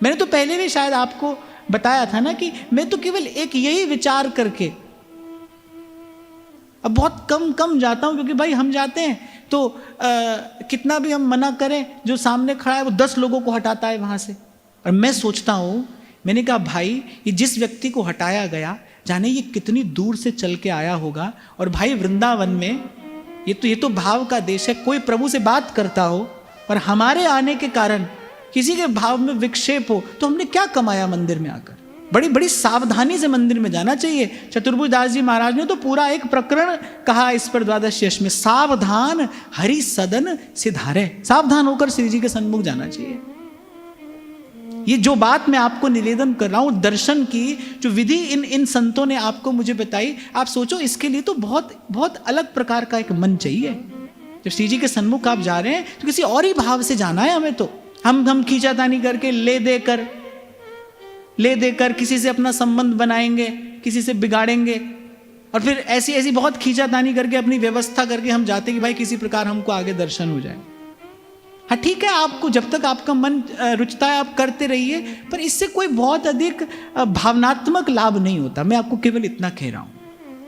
मैंने तो पहले भी शायद आपको बताया था ना कि मैं तो केवल एक यही विचार करके अब बहुत कम जाता हूं, क्योंकि भाई हम जाते हैं तो कितना भी हम मना करें, जो सामने खड़ा है वो 10 लोगों को हटाता है वहां से। और मैं सोचता हूं, मैंने कहा भाई ये जिस व्यक्ति को हटाया गया, जाने ये कितनी दूर से चल के आया होगा। और भाई वृंदावन में ये तो भाव का देश है, कोई प्रभु से बात करता हो और हमारे आने के कारण किसी के भाव में विक्षेप हो, तो हमने क्या कमाया मंदिर में आकर। बड़ी बड़ी सावधानी से मंदिर में जाना चाहिए। चतुर्भुज दास जी महाराज ने तो पूरा एक प्रकरण कहा इस पर द्वादश यश में, सावधान हरि सदन सिधारे। सावधान होकर श्री जी के सन्मुख जाना चाहिए। ये जो बात मैं आपको निवेदन कर रहा हूं, दर्शन की जो विधि इन संतों ने आपको मुझे बताई, आप सोचो इसके लिए तो बहुत बहुत अलग प्रकार का एक मन चाहिए। जब श्री जी के सन्मुख आप जा रहे हैं तो किसी और ही भाव से जाना है हमें। तो हम खींचातानी करके ले देकर किसी से अपना संबंध बनाएंगे, किसी से बिगाड़ेंगे, और फिर ऐसी बहुत खींचातानी करके अपनी व्यवस्था करके हम जाते कि भाई किसी प्रकार हमको आगे दर्शन हो जाए। हाँ ठीक है, आपको जब तक आपका मन रुचता है आप करते रहिए, पर इससे कोई बहुत अधिक भावनात्मक लाभ नहीं होता। मैं आपको केवल इतना कह रहा हूं।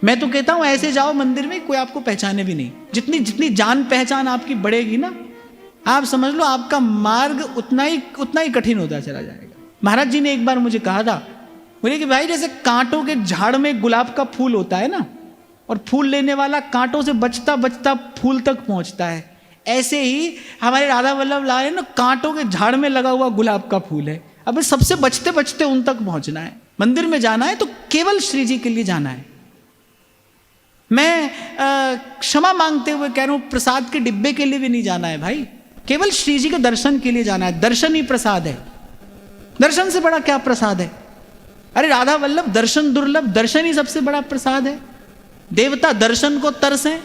मैं तो कहता हूं ऐसे जाओ मंदिर में, कोई आपको पहचाने भी नहीं। जितनी जान पहचान आपकी बढ़ेगी ना, आप समझ लो आपका मार्ग उतना ही कठिन होता चला जाएगा। महाराज जी ने एक बार मुझे कहा था, बोले कि भाई जैसे कांटों के झाड़ में गुलाब का फूल होता है ना, और फूल लेने वाला कांटों से बचता बचता फूल तक पहुंचता है, ऐसे ही हमारे राधा वल्लभ ला रहे ना कांटों के झाड़ में लगा हुआ गुलाब का फूल है। अब सबसे बचते बचते उन तक पहुंचना है। मंदिर में जाना है तो केवल श्री जी के लिए जाना है। मैं क्षमा मांगते हुए कह रहा हूं, प्रसाद के डिब्बे के लिए भी नहीं जाना है भाई, केवल श्री जी के दर्शन के लिए जाना है। दर्शन ही प्रसाद है। दर्शन से बड़ा क्या प्रसाद है? अरे राधा वल्लभ दर्शन दुर्लभ, दर्शन ही सबसे बड़ा प्रसाद है। देवता दर्शन को तरसे,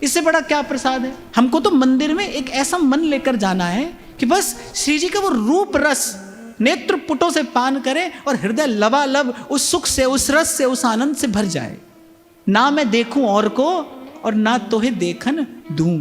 इससे बड़ा क्या प्रसाद है? हमको तो मंदिर में एक ऐसा मन लेकर जाना है कि बस श्री जी का वो रूप रस नेत्र पुटों से पान करें और हृदय लबालब उस सुख से, उस रस से, उस आनंद से भर जाए। ना मैं देखूं और को और ना तोहे देखन दूं।